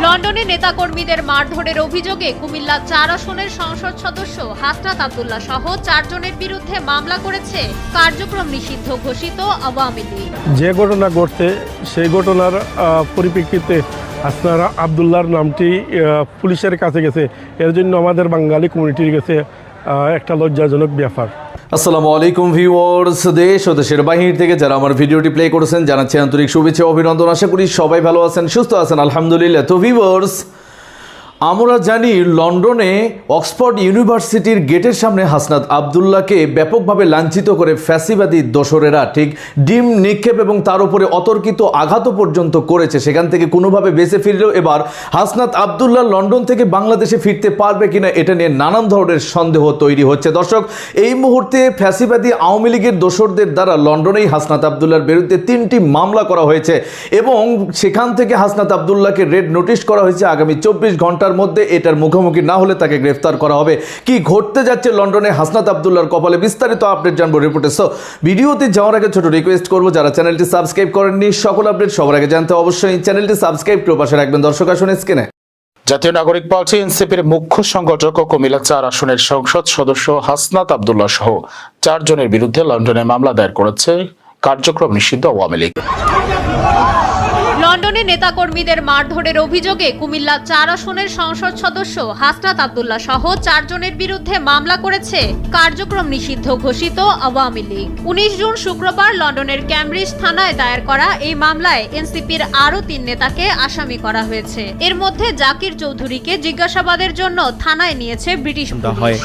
লন্ডনে নেতাকর্মীদের মারধরের অভিযোগে কুমিল্লা ৪ আসনের সংসদ সদস্য হাসনাত আব্দুল্লাহ সহ ৪ জনের বিরুদ্ধে মামলা করেছে কার্যক্রম নিষিদ্ধ ঘোষিত আওয়ামী লীগ। যে ঘটনা ঘটছে সেই ঘটনার পরিপ্রেক্ষিতে হাসনাত আব্দুল্লাহর নামটি পুলিশের কাছে গেছে, এর জন্য আমাদের বাঙালি কমিউনিটির কাছে একটা লজ্জাজনক ব্যাপার। আসসালামু আলাইকুম ভিউয়ার্স, দেশ ও দেশের বাহির থেকে যারা আমার ভিডিওটি প্লে করেছেন জানাচ্ছি আন্তরিক শুভেচ্ছা অভিনন্দন। আশা করি সবাই ভালো আছেন, সুস্থ আছেন, আলহামদুলিল্লাহ। তো ভিউয়ার্স, আমরা জানি লন্ডনে অক্সফোর্ড ইউনিভার্সিটির গেটের সামনে হাসনাত আব্দুল্লাহকে ব্যাপকভাবে লাঞ্ছিত করে ফ্যাসিবাদী দোসরেরা ঠিক ডিম নিক্ষেপ এবং তার উপরে অতর্কিত আঘাত পর্যন্ত করেছে। সেখান থেকে কোনোভাবে বেঁচে ফিরলেও এবার হাসনাত আব্দুল্লাহ লন্ডন থেকে বাংলাদেশে ফিরতে পারবে কিনা এটা নিয়ে নানান ধরনের সন্দেহ তৈরি হচ্ছে। দর্শক, এই মুহূর্তে ফ্যাসিবাদী আওয়ামী লীগের দোসরদের দ্বারা লন্ডনেই হাসনাত আব্দুল্লাহর বিরুদ্ধে 3টি মামলা করা হয়েছে এবং সেখান থেকে হাসনাত আব্দুল্লাহকে রেড নোটিশ করা হয়েছে। আগামী 24 ঘন্টার মধ্যে এটার মুখোমুখি না হলে তাকে গ্রেফতার করা হবে। কি ঘটতে যাচ্ছে লন্ডনে হাসনাত আব্দুল্লাহর কপালে, বিস্তারিত আপডেট জানবো রিপোর্টে। সো ভিডিওতে যাওয়ার আগে ছোট রিকোয়েস্ট করবো, যারা চ্যানেলটি সাবস্ক্রাইব করেননি সকল আপডেট সবার আগে জানতে অবশ্যই চ্যানেলটি সাবস্ক্রাইব করে পাশে রাখবেন। দর্শক আসুন স্ক্রিনে। জাতীয় নাগরিক পার্টি এনসিপির মুখ্য সংগঠক ও কুমিল্লা 4 আসনের সংসদ সদস্য হাসনাত আব্দুল্লাহ সহ 4 জনের বিরুদ্ধে লন্ডনে মামলা দায়ের করেছে কার্যক্রম নিষিদ্ধ আওয়ামী লীগ। লন্ডনে নেতাকর্মীদের মারধরের অভিযোগে কুমিল্লা 4 আসনের সংসদ সদস্য হাসনাত আব্দুল্লাহ সহ 4 জনের বিরুদ্ধে মামলা করেছে কার্যক্রম নিষিদ্ধ ঘোষিত আওয়ামী লীগ। 19 জুন শুক্রবার লন্ডনের ক্যামব্রিজ থানায় দায়ের করা এই মামলায় এনসিপির আরও 3 নেতাকে আসামি করা হয়েছে। এর মধ্যে জাকির চৌধুরীকে জিজ্ঞাসাবাদের জন্য থানায় নিয়েছে ব্রিটিশ পুলিশ।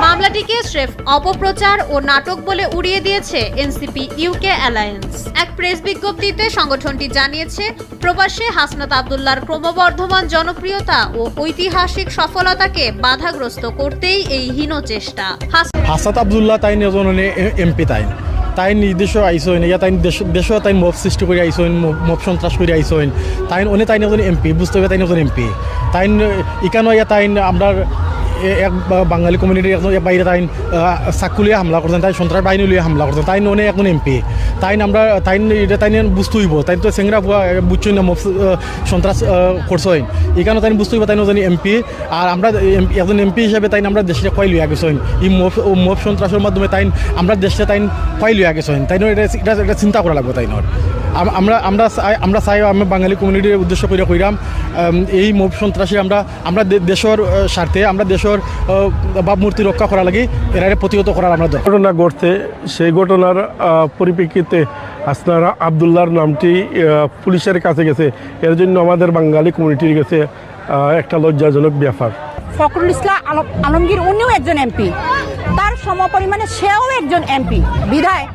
মামলাটিকে স্রেফ অপপ্রচার ও নাটক বলে উড়িয়ে দিয়েছে এনসিপি ইউকে অ্যালায়েন্স। এক প্রেস বিজ্ঞপ্তিতে সংগঠনটি জানিয়েছে, প্রবাসে হাসনাত আব্দুল্লাহর ক্রমবর্ধমান জনপ্রিয়তা ও ঐতিহাসিক সফলতাকে বাধাগ্রস্ত করতেই এই হীন চেষ্টা। হাসনাত আব্দুল্লাহ তাই এমপি তাই নির্দেশ আইসইন, ইয়া তাই দেশ তাই মব সৃষ্টি করে আইসইন, মব সন্ত্রাস করে আইসইন, তাই অনেক তাই একজন এমপি, বুঝতে হবে তাই একজন এমপি। তাই ইকানো ইয়া তাই আমরা এক বাঙালি কমিউনিটির একজন বাইরে তাই চাকুলিয়ে হামলা করতেন, তাই সন্ত্রাস বাহিনী লিয়ে হামলা করতেন, তাই অনেক একজন এমপি। তাই আমরা তাই এটা তাই বুঝতে হইব, তাই তো চেংরা বুঝছই না মব সন্ত্রাস করছইন, এখানে তাই বুঝতে হইব তাই নজন এমপি। আর আমরা একজন এমপি হিসাবে তাই আমরা দেশে কয় লইয়া গেছইন, এই মব সন্ত্রাসের মাধ্যমে তাই আমরা দেশে তাই কয় লইয়া গেছইন, তাই এটা চিন্তা করা লাগবে। তাই আমরা চাই আমি বাঙালি কমিউনিটির উদ্দেশ্য করে কইরাম, এই মব সন্ত্রাসী আমরা দেশের স্বার্থে, আমরা দেশের ভাবমূর্তি রক্ষা করা লাগে, এরা প্রতিহত করার আমরা ঘটনা ঘটছে সেই ঘটনার পরিপ্রেক্ষিতে হাসনাত আব্দুল্লাহর নামটি পুলিশের কাছে গেছে, এর জন্য আমাদের বাঙালি কমিউনিটির কাছে একটা লজ্জাজনক ব্যাপার। ফখরুল ইসলাম আলমগীর উনিও একজন এমপি, তার সমপরিমাণে সেও একজন এমপি। বিধায়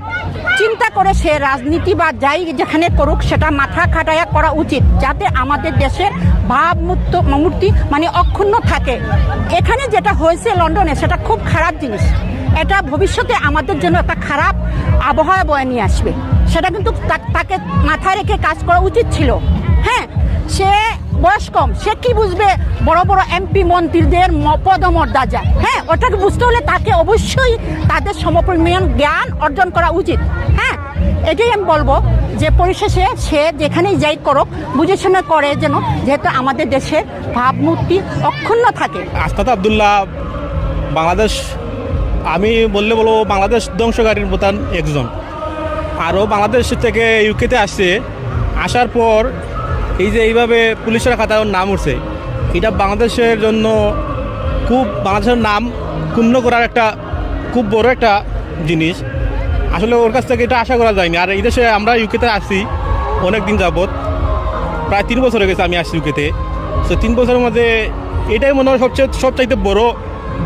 চিন্তা করে সে রাজনীতি বা যাই যেখানে করুক সেটা মাথা খাটাইয়া করা উচিত, যাতে আমাদের দেশের ভাবমূর্তি মানে অক্ষুণ্ণ থাকে। এখানে যেটা হয়েছে লন্ডনে সেটা খুব খারাপ জিনিস, এটা ভবিষ্যতে আমাদের জন্য একটা খারাপ আবহাওয়া বয়ে নিয়ে আসবে। সেটা কিন্তু তাকে মাথায় রেখে কাজ করা উচিত ছিল। হ্যাঁ, সে বয়স কম, সে কি বুঝবে বড় বড় এমপি মন্ত্রীদের পদমর্যাদা? হ্যাঁ, ওটাকে বুঝতে হলে তাকে অবশ্যই তাদের সমপরিমাণ জ্ঞান অর্জন করা উচিত। হ্যাঁ, এটাই আমি বলবো যে পরিশেষে সে যেখানেই যাই করুক বুঝে শুনে করে, যেন যেহেতু আমাদের দেশের ভাবমূর্তি অক্ষুণ্ণ থাকে। হাসনাত আব্দুল্লাহ বাংলাদেশ, আমি বলবো বাংলাদেশ ধ্বংসকারীর প্রধান একজন। আরও বাংলাদেশ থেকে ইউকেতে আসছে, আসার পর এই যে এইভাবে পুলিশের খাতায় নাম উঠছে, এটা বাংলাদেশের জন্য বাংলাদেশের নাম ক্ষুণ্ণ করার একটা খুব বড় একটা জিনিস। আসলে ওর কাছ থেকে এটা আশা করা যায়নি। আর এই দেশে আমরা ইউকেতে আসছি অনেক দিন যাবৎ, প্রায় 3 বছর হয়ে গেছে আমি আসছি ইউকেতে। তো 3 বছরের মধ্যে এটাই মনে হয় সবচাইতে বড়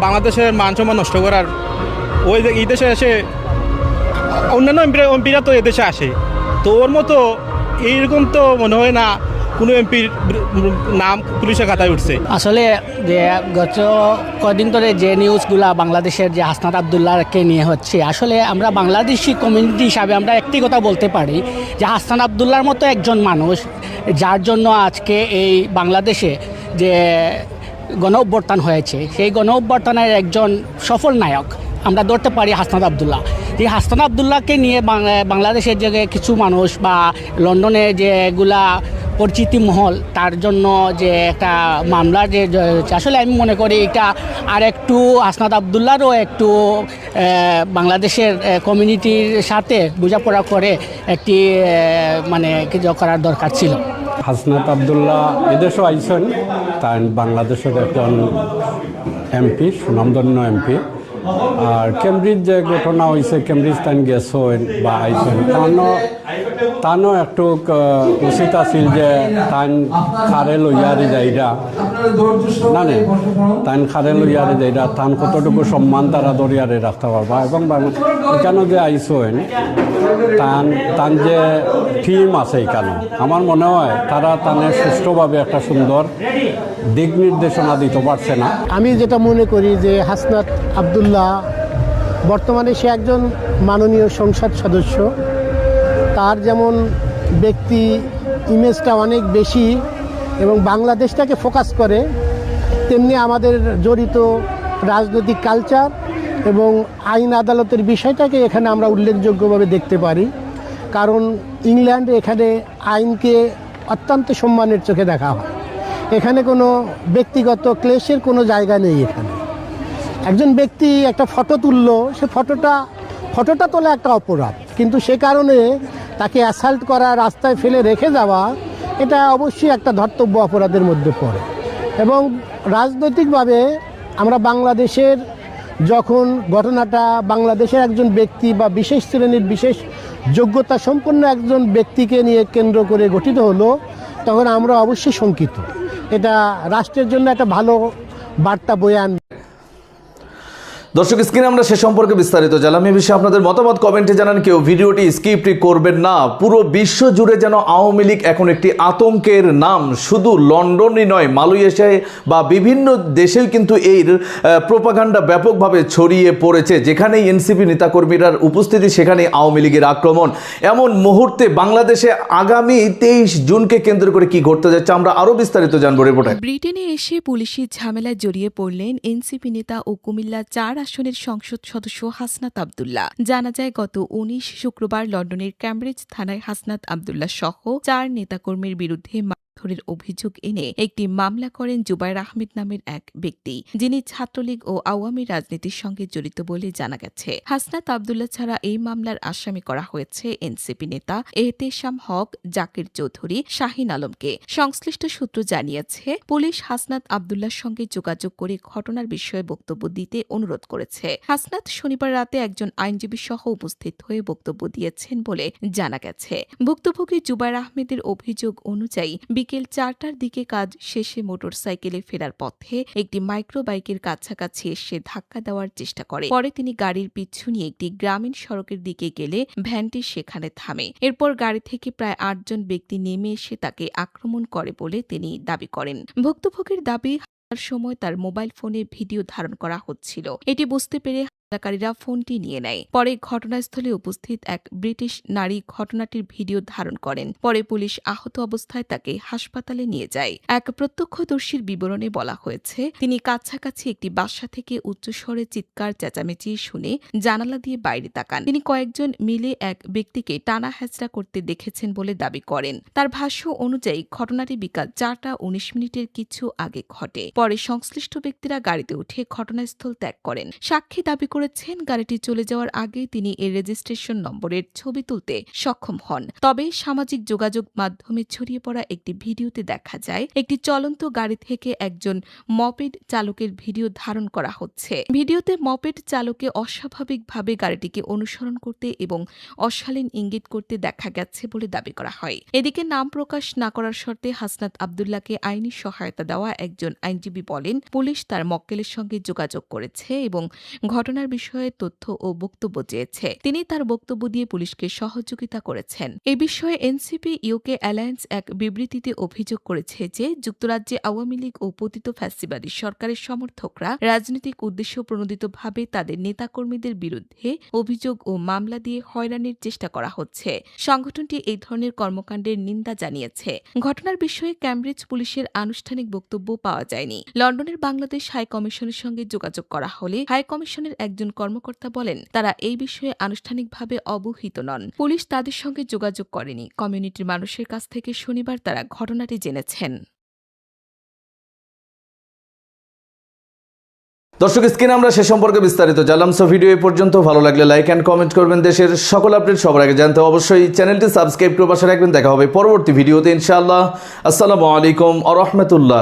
বাংলাদেশের মান সম্মান নষ্ট করার। ওই যে এই দেশে এসে অন্যান্য এমপিরা তো এদেশে আসে, তো ওর মতো এইরকম তো মনে হয় না কোনো এমপির নাম পুলিশের খাতায় উঠছে। আসলে যে গত কদিন ধরে যে নিউজগুলা বাংলাদেশের যে হাসনাত আব্দুল্লাহকে নিয়ে হচ্ছে, আসলে আমরা বাংলাদেশি কমিউনিটি হিসাবে আমরা একটি কথা বলতে পারি যে হাসনাত আব্দুল্লাহর মতো একজন মানুষ, যার জন্য আজকে এই বাংলাদেশে যে গণ অভ্যুত্থান হয়েছে, সেই গণ অভ্যুত্থানের একজন সফল নায়ক আমরা ধরতে পারি হাসনাত আব্দুল্লাহ। যে হাসান আবদুল্লাহকে নিয়ে বাংলাদেশের যে কিছু মানুষ বা লন্ডনে যেগুলা পরিচিতি মহল তার জন্য যে একটা মামলার যে আসলে আমি মনে করি এটা আর একটু হাসনাত আবদুল্লাহরও একটু বাংলাদেশের কমিউনিটির সাথে বোঝাপড়া করে একটি মানে কিছু করার দরকার ছিল। হাসনাত আবদুল্লাহ এদেশও আইসেন, তাই বাংলাদেশের একজন এমপি, সুনামধন্য এমপি। আর কেমব্রিজ যে ঘটনা হয়েছে, কেমব্রিজ তাই গেছেন বা আইসেন, তানো একটু উচিত আছিল যে তাই খারে লইয়ারি যাইরা না তাই খারে লইয়ারি যাইরা তান কতটুকু সম্মান তারা দরিয়ারে রাখতে পারবা। এবং এখানে যে আইসেন তান যে টিম আছে এখানে, আমার মনে হয় তারা তানে সুষ্ঠুভাবে একটা সুন্দর দিক নির্দেশনা দিতে পারছে না। আমি যেটা মনে করি যে হাসনাত আবদুল্লাহ বর্তমানে সে একজন মাননীয় সংসদ সদস্য, তার যেমন ব্যক্তি ইমেজটা অনেক বেশি এবং বাংলাদেশটাকে ফোকাস করে, তেমনি আমাদের জড়িত রাজনৈতিক কালচার এবং আইন আদালতের বিষয়টাকে এখানে আমরা উল্লেখযোগ্যভাবে দেখতে পারি। কারণ ইংল্যান্ডে এখানে আইনকে অত্যন্ত সম্মানের চোখে দেখা হয়, এখানে কোনো ব্যক্তিগত ক্লেশের কোনো জায়গা নেই। এখানে একজন ব্যক্তি একটা ফটো তুললো, সে ফটোটা তোলা একটা অপরাধ, কিন্তু সে কারণে তাকে অ্যাসাল্ট করা, রাস্তায় ফেলে রেখে যাওয়া, এটা অবশ্যই একটা ধর্তব্য অপরাধের মধ্যে পড়ে। এবং রাজনৈতিকভাবে আমরা বাংলাদেশের যখন ঘটনাটা বাংলাদেশের একজন ব্যক্তি বা বিশেষ শ্রেণীর বিশেষ যোগ্যতা সম্পন্ন একজন ব্যক্তিকে নিয়ে কেন্দ্র করে গঠিত হলো, তখন আমরা অবশ্যই শঙ্কিত। এটা রাষ্ট্রের জন্য একটা ভালো বার্তা বয়ে আনবে। দর্শক, স্ক্রিনে আমরা সে সম্পর্কে বিস্তারিত জানলাম। এই বিষয়ে আপনাদের মতামত কমেন্টে জানান। কেউ ভিডিওটি স্কিপ করবেন না। পুরো বিশ্ব জুড়ে যেন আওয়ামী লীগ এখন একটি আতঙ্কের নাম। শুধু লন্ডনই নয়, মালয়েশিয়ায় বা বিভিন্ন দেশেও কিন্তু এর প্রোপাগান্ডা ব্যাপকভাবে ছড়িয়ে পড়েছে। যেখানেই এনসিপি নেতাকর্মীরা উপস্থিতি, সেখানেই আওয়ামী লীগের আক্রমণ। এমন মুহূর্তে বাংলাদেশে আগামী 23 জুনকে কেন্দ্র করে কি ঘটতে যাচ্ছে আমরা আরও বিস্তারিত জানবো রিপোর্টে। ব্রিটেনে এসে পুলিশি ঝামেলায় জড়িয়ে পড়লেন এনসিপি নেতা ও কুমিল্লা 4 আসনের সংসদ সদস্য হাসনাত আবদুল্লাহ। জানা যায়, গত 19 শুক্রবার লন্ডনের ক্যামব্রিজ থানায় হাসনাত আবদুল্লাহ সহ 4 নেতাকর্মীর বিরুদ্ধে মারধরের অভিযোগ এনে একটি মামলা করেন জুবায়ের আহমেদ নামের এক ব্যক্তি, যিনি ছাত্রলীগ ও আওয়ামী রাজনীতির সঙ্গে জড়িত বলে জানা গেছে। হাসনাত আবদুল্লাহ ছাড়া এই মামলার আসামি করা হয়েছে এনসিপি নেতা এহতেশাম হক, জাকির চৌধুরী, শাহিন আলমকে। সংশ্লিষ্ট সূত্র জানিয়েছে, পুলিশ হাসনাত আবদুল্লাহর সঙ্গে যোগাযোগ করে ঘটনার বিষয়ে বক্তব্য দিতে অনুরোধ করেছে। হাসনাত শনিবার রাতে একজন আইনজীবী সহ উপস্থিত হয়ে বক্তব্য দিয়েছেন বলে জানা গেছে। ভুক্তভোগী জুবায়ের আহমেদের অভিযোগ অনুযায়ী বিকেল 4টার দিকে কাজ শেষে মোটরসাইকেলে ফেরার পথে একটি মাইক্রো বাইকের কাছাকাছি এসে ধাক্কা দেওয়ার চেষ্টা করে। পরে তিনি গাড়ির পিছু নিয়ে একটি গ্রামীণ সড়কের দিকে গেলে ভ্যানটি সেখানে থামে। এরপর গাড়ি থেকে প্রায় 8 জন ব্যক্তি নেমে এসে তাকে আক্রমণ করে বলে তিনি দাবি করেন। ভুক্তভোগীর দাবি, সময় তার মোবাইল ফোনে ভিডিও ধারণ করা হচ্ছিল। এটি বুঝতে পেরে হামলাকারীরা ফোনটি নিয়ে নেয়। পরে ঘটনাস্থলে উপস্থিত এক ব্রিটিশ নারী ঘটনাটির ভিডিও ধারণ করেন। পরে পুলিশ আহত অবস্থায় তাকে হাসপাতালে নিয়ে যায়। এক প্রত্যক্ষদর্শীর বিবরণে বলা হয়েছে, তিনি কাছাকাছি একটি বাসা থেকে উচ্চস্বরে চিৎকার চেঁচামেচি শুনে জানালা দিয়ে বাইরে তাকান। তিনি কয়েকজন মিলে এক ব্যক্তিকে টানা হেঁচড়া করতে দেখেছেন বলে দাবি করেন। তার ভাষ্য অনুযায়ী ঘটনাটি বিকাল 4:19 কিছু আগে ঘটে। পরে সংশ্লিষ্ট ব্যক্তিরা গাড়িতে উঠে ঘটনাস্থল ত্যাগ করেন। সাক্ষী দাবি করেছেন, গাড়িটি চলে যাওয়ার আগে তিনি এর রেজিস্ট্রেশন নম্বরের ছবি তুলতে সক্ষম হন। তবে সামাজিক যোগাযোগ মাধ্যমে ছড়িয়ে পড়া একটি ভিডিওতে দেখা যায়, একটি চলন্ত গাড়ি থেকে একজন মপেড চালকের ভিডিও ধারণ করা হচ্ছে। ভিডিওতে মপেড চালকে অস্বাভাবিকভাবে গাড়িটিকে অনুসরণ করতে এবং অশালীন ইঙ্গিত করতে দেখা গেছে বলে দাবি করা হয়। এদিকে নাম প্রকাশ না করার শর্তে হাসনাত আবদুল্লাহকে আইনি সহায়তা দেওয়া একজন আইনজীবী বলেন, পুলিশ তার মক্কেলের সঙ্গে যোগাযোগ করেছে এবং ঘটনার বিষয়ে তথ্য ও বক্তব্য চেয়েছে। তিনি তার বক্তব্য দিয়ে পুলিশকে সহযোগিতা করেছেন। এ বিষয়ে এনসিপি ইউকে অ্যালায়েন্স এক বিবৃতিতে অভিযোগ করেছে যে যুক্তরাজ্যে আওয়ামী লীগ ও পতিত ফ্যাসিবাদী সরকারের সমর্থকরা রাজনৈতিক উদ্দেশ্য প্রণোদিতভাবে তাদের নেতাকর্মীদের বিরুদ্ধে অভিযোগ ও মামলা দিয়ে হয়রানির চেষ্টা করা হচ্ছে। সংগঠনটি এই ধরনের কর্মকাণ্ডের নিন্দা জানিয়েছে। ঘটনার বিষয়ে ক্যামব্রিজ পুলিশের আনুষ্ঠানিক বক্তব্য পাওয়া যায়নি। লন্ডনের বাংলাদেশ হাই কমিশনের সঙ্গে যোগাযোগ করা হলে হাই কমিশনের একজন একজন কর্মকর্তা বলেন, তারা এই বিষয়ে আনুষ্ঠানিকভাবে অবহিত নন। পুলিশ তাদের সঙ্গে যোগাযোগ করেনি। কমিউনিটির মানুষের কাছ থেকে শনিবার তারা ঘটনাটি জেনেছেন। দর্শক, স্ক্রিনে আমরা সে সম্পর্কে বিস্তারিত জানলাম। সো ভিডিও এই পর্যন্ত। ভালো লাগলে লাইক অ্যান্ড কমেন্ট করবেন। দেশের সকল আপডেট সবার আগে জানতে অবশ্যই চ্যানেলটি সাবস্ক্রাইব করে পাশে রাখবেন। দেখা হবে পরবর্তী ভিডিওতে ইনশাআল্লাহ। আসসালামু আলাইকুম ওয়া রাহমাতুল্লাহ।